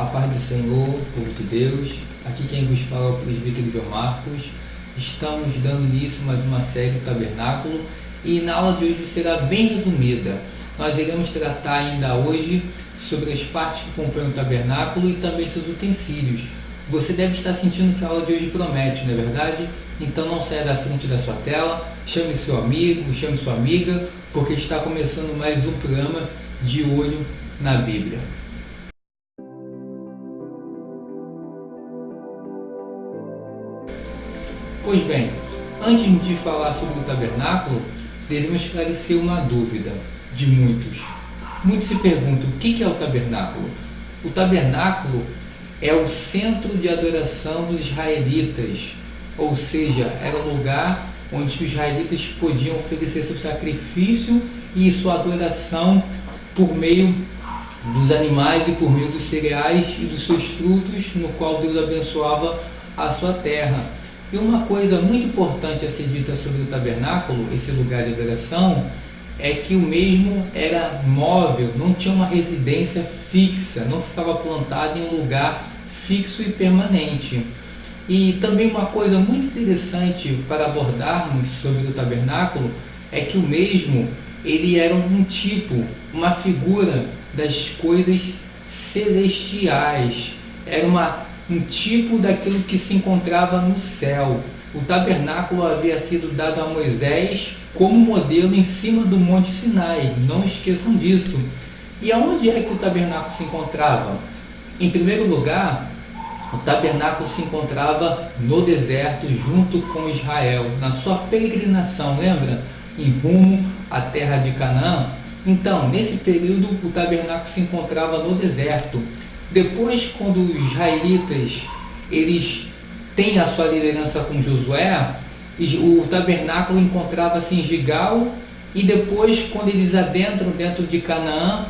A paz do Senhor, povo de Deus, aqui quem vos fala é o presbítero João Marcos. Estamos dando início a mais uma série do Tabernáculo e na aula de hoje será bem resumida. Nós iremos tratar ainda hoje sobre as partes que compõem o tabernáculo e também seus utensílios. Você deve estar sentindo que a aula de hoje promete, não é verdade? Então não saia da frente da sua tela, chame seu amigo, chame sua amiga, porque está começando mais um programa de Olho na Bíblia. Pois bem, antes de falar sobre o tabernáculo, devemos esclarecer uma dúvida de muitos. Muitos se perguntam o que é o tabernáculo? O tabernáculo é o centro de adoração dos israelitas, ou seja, era o lugar onde os israelitas podiam oferecer seu sacrifício e sua adoração por meio dos animais e por meio dos cereais e dos seus frutos, no qual Deus abençoava a sua terra. E uma coisa muito importante a ser dita sobre o tabernáculo, esse lugar de adoração, é que o mesmo era móvel, não tinha uma residência fixa, não ficava plantado em um lugar fixo e permanente. E também uma coisa muito interessante para abordarmos sobre o tabernáculo é que o mesmo, ele era um tipo, uma figura das coisas celestiais, era um tipo daquilo que se encontrava no céu. O tabernáculo havia sido dado a Moisés como modelo em cima do Monte Sinai, não esqueçam disso. E aonde é que o tabernáculo se encontrava? Em primeiro lugar, o tabernáculo se encontrava no deserto junto com Israel, na sua peregrinação, lembra? Em rumo à terra de Canaã. Então, nesse período, o tabernáculo se encontrava no deserto. Depois, quando os israelitas eles têm a sua liderança com Josué, o tabernáculo encontrava-se em Gigal, e depois, quando eles adentram dentro de Canaã,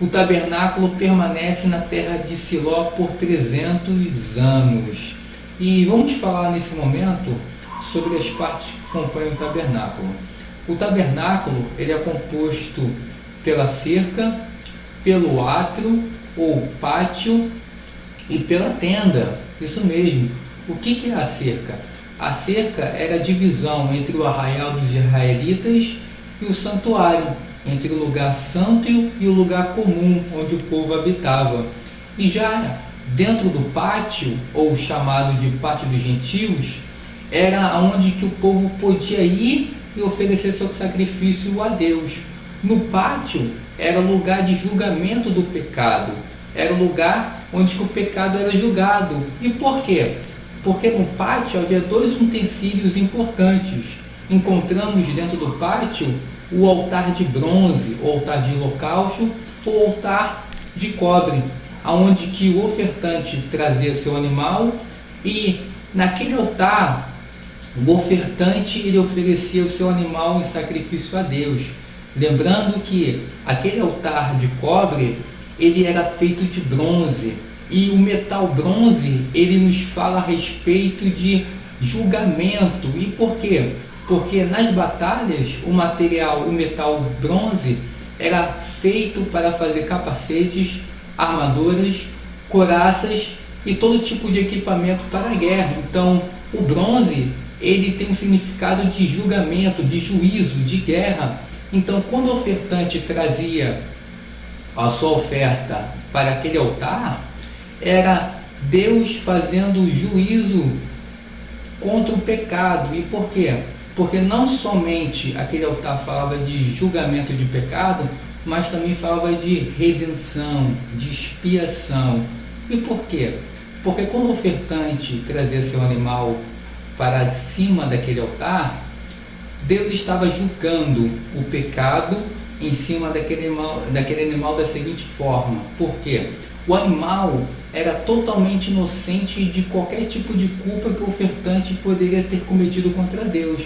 o tabernáculo permanece na terra de Siló por 300 anos. E vamos falar nesse momento sobre as partes que compõem o tabernáculo. O tabernáculo ele é composto pela cerca, pelo átrio ou pátio e pela tenda. Isso mesmo. O que é a cerca? A cerca era a divisão entre o arraial dos israelitas e o santuário, entre o lugar santo e o lugar comum onde o povo habitava. E já dentro do pátio, ou chamado de pátio dos gentios, era onde que o povo podia ir e oferecer seu sacrifício a Deus. No pátio era o lugar de julgamento do pecado, era o lugar onde o pecado era julgado. E por quê? Porque no pátio havia dois utensílios importantes. Encontramos dentro do pátio o altar de bronze, o altar de holocausto, ou altar de cobre, aonde que o ofertante trazia seu animal e naquele altar o ofertante ele oferecia o seu animal em sacrifício a Deus. Lembrando que aquele altar de cobre ele era feito de bronze, e o metal bronze ele nos fala a respeito de julgamento. E por quê? Porque nas batalhas o metal bronze era feito para fazer capacetes, armaduras, couraças e todo tipo de equipamento para a guerra. Então o bronze ele tem um significado de julgamento, de juízo, de guerra. Então quando o ofertante trazia a sua oferta para aquele altar, era Deus fazendo juízo contra o pecado. E por quê? Porque não somente aquele altar falava de julgamento de pecado, mas também falava de redenção, de expiação. E por quê? Porque quando o ofertante trazia seu animal para cima daquele altar, Deus estava julgando o pecado em cima daquele animal da seguinte forma. Por quê? O animal era totalmente inocente de qualquer tipo de culpa que o ofertante poderia ter cometido contra Deus.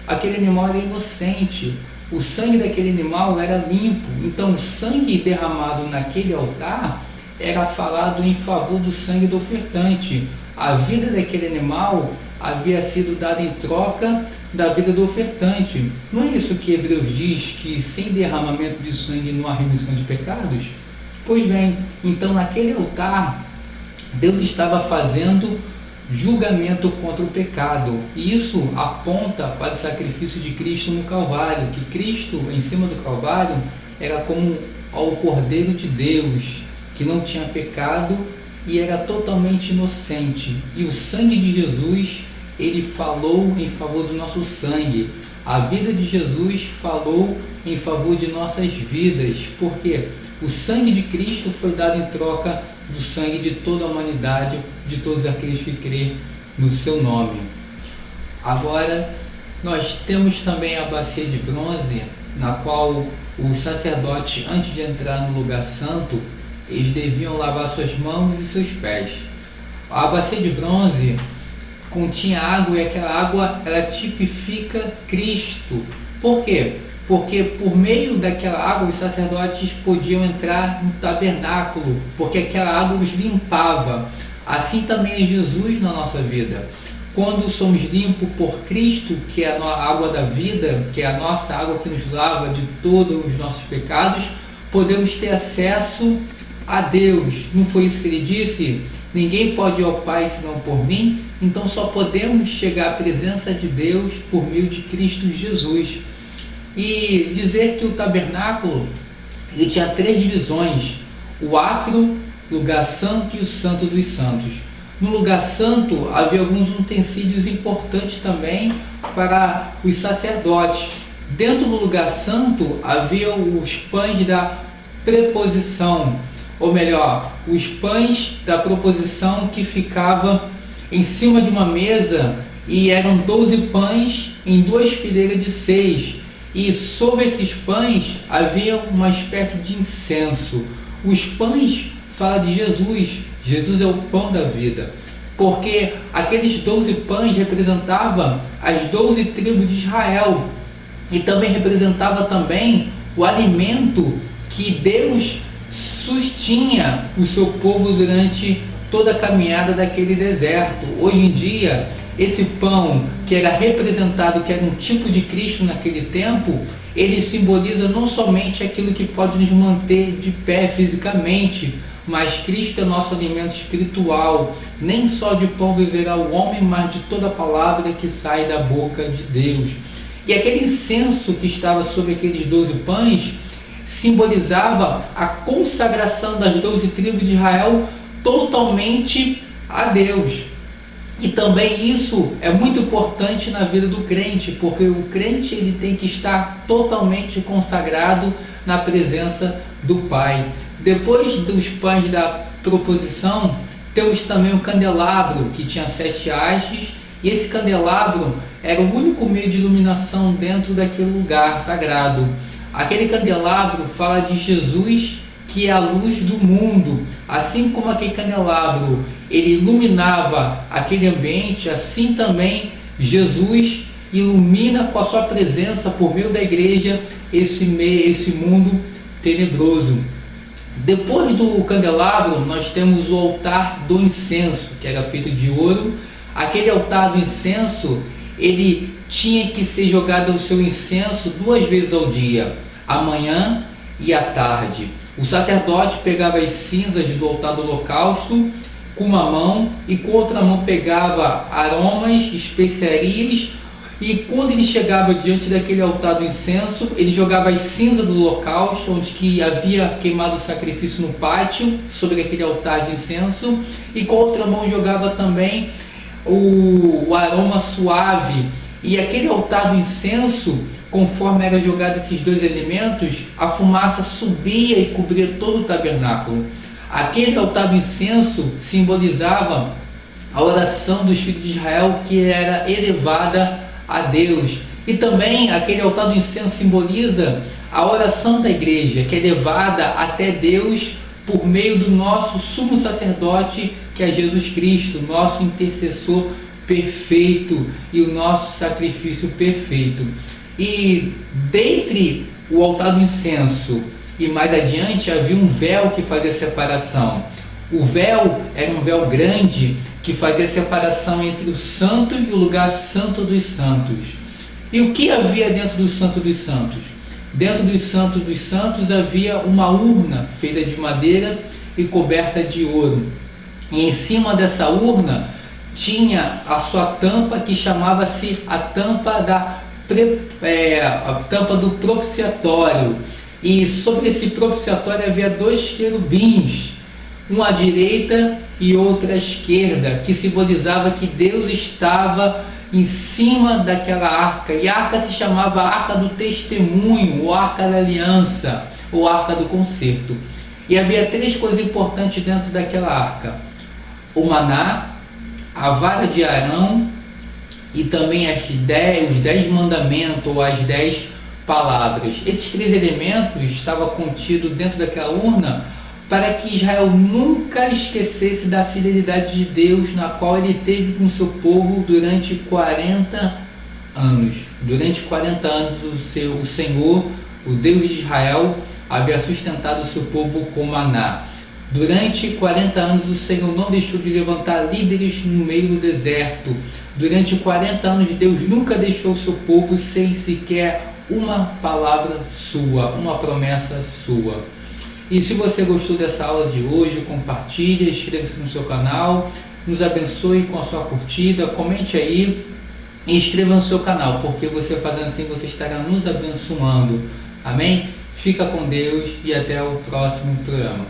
Aquele animal era inocente, o sangue daquele animal era limpo. Então o sangue derramado naquele altar era falado em favor do sangue do ofertante. A vida daquele animal havia sido dada em troca da vida do ofertante. Não é isso que Hebreus diz, que sem derramamento de sangue não há remissão de pecados? Pois bem, então naquele altar, Deus estava fazendo julgamento contra o pecado. E isso aponta para o sacrifício de Cristo no Calvário, que Cristo, em cima do Calvário, era como ao Cordeiro de Deus, que não tinha pecado e era totalmente inocente. E o sangue de Jesus, ele falou em favor do nosso sangue. A vida de Jesus falou em favor de nossas vidas, porque o sangue de Cristo foi dado em troca do sangue de toda a humanidade, de todos aqueles que crêem no seu nome. Agora, nós temos também a bacia de bronze, na qual o sacerdote, antes de entrar no lugar santo, eles deviam lavar suas mãos e seus pés. A bacia de bronze continha água, e aquela água, ela tipifica Cristo. Por quê? Porque por meio daquela água os sacerdotes podiam entrar no tabernáculo, porque aquela água os limpava. Assim também é Jesus na nossa vida. Quando somos limpos por Cristo, que é a água da vida, que é a nossa água que nos lava de todos os nossos pecados, podemos ter acesso a Deus. Não foi isso que ele disse? Ninguém pode ir ao Pai senão por mim. Então só podemos chegar à presença de Deus por meio de Cristo Jesus. E dizer que o tabernáculo, ele tinha 3 divisões: o átrio, lugar santo e o santo dos santos. No lugar santo havia alguns utensílios importantes também para os sacerdotes. Dentro do lugar santo havia os pães da preposição, ou melhor, os pães da proposição que ficava em cima de uma mesa, e eram 12 pães em 2 fileiras de 6. E sobre esses pães havia uma espécie de incenso. Os pães falam de Jesus. Jesus é o pão da vida. Porque aqueles 12 pães representavam as 12 tribos de Israel. E também representava também o alimento que Deus sustinha o seu povo durante toda a caminhada daquele deserto. Hoje em dia, esse pão que era representado, que era um tipo de Cristo naquele tempo, ele simboliza não somente aquilo que pode nos manter de pé fisicamente, mas Cristo é nosso alimento espiritual. Nem só de pão viverá o homem, mas de toda palavra que sai da boca de Deus. E aquele incenso que estava sobre aqueles 12 pães simbolizava a consagração das 12 tribos de Israel totalmente a Deus. E também isso é muito importante na vida do crente, porque o crente ele tem que estar totalmente consagrado na presença do Pai. Depois dos pães da proposição, temos também o candelabro, que tinha 7 hastes, e esse candelabro era o único meio de iluminação dentro daquele lugar sagrado. Aquele candelabro fala de Jesus, que é a luz do mundo. Assim como aquele candelabro ele iluminava aquele ambiente, assim também Jesus ilumina com a sua presença por meio da igreja esse mundo tenebroso. Depois do candelabro nós temos o altar do incenso, que era feito de ouro. Aquele altar do incenso, ele tinha que ser jogado o seu incenso 2 vezes ao dia, à manhã e à tarde. O sacerdote pegava as cinzas do altar do holocausto com uma mão e com outra mão pegava aromas, especiarias, e quando ele chegava diante daquele altar do incenso, ele jogava as cinzas do holocausto, onde que havia queimado o sacrifício no pátio, sobre aquele altar de incenso, e com outra mão jogava também o aroma suave. E aquele altar do incenso, conforme era jogado esses 2 elementos, a fumaça subia e cobria todo o tabernáculo. Aquele altar do incenso simbolizava a oração dos filhos de Israel, que era elevada a Deus. E também aquele altar do incenso simboliza a oração da igreja, que é levada até Deus por meio do nosso sumo sacerdote, que é Jesus Cristo, nosso intercessor perfeito e o nosso sacrifício perfeito. E dentre o altar do incenso e mais adiante havia um véu que fazia separação. O véu era um véu grande que fazia separação entre o santo e o lugar santo dos santos. E o que havia dentro do santo dos santos? Dentro dos santos havia uma urna feita de madeira e coberta de ouro. E em cima dessa urna tinha a sua tampa, que chamava-se a tampa a tampa do propiciatório. E sobre esse propiciatório havia 2 querubins, um à direita e outro à esquerda, que simbolizava que Deus estava em cima daquela arca. E a arca se chamava Arca do Testemunho, ou Arca da Aliança, ou Arca do Concerto. E havia 3 coisas importantes dentro daquela arca: o maná, a vara de Arão e também os 10 mandamentos, ou as 10 palavras. Esses 3 elementos estavam contidos dentro daquela urna para que Israel nunca esquecesse da fidelidade de Deus, na qual ele teve com o seu povo durante 40 anos. Durante 40 anos o Senhor, o Deus de Israel, havia sustentado o seu povo com maná. Durante 40 anos o Senhor não deixou de levantar líderes no meio do deserto. Durante 40 anos Deus nunca deixou o seu povo sem sequer uma palavra sua, uma promessa sua. E se você gostou dessa aula de hoje, compartilhe, inscreva-se no seu canal, nos abençoe com a sua curtida, comente aí e inscreva no seu canal, porque você fazendo assim, você estará nos abençoando. Amém? Fica com Deus e até o próximo programa.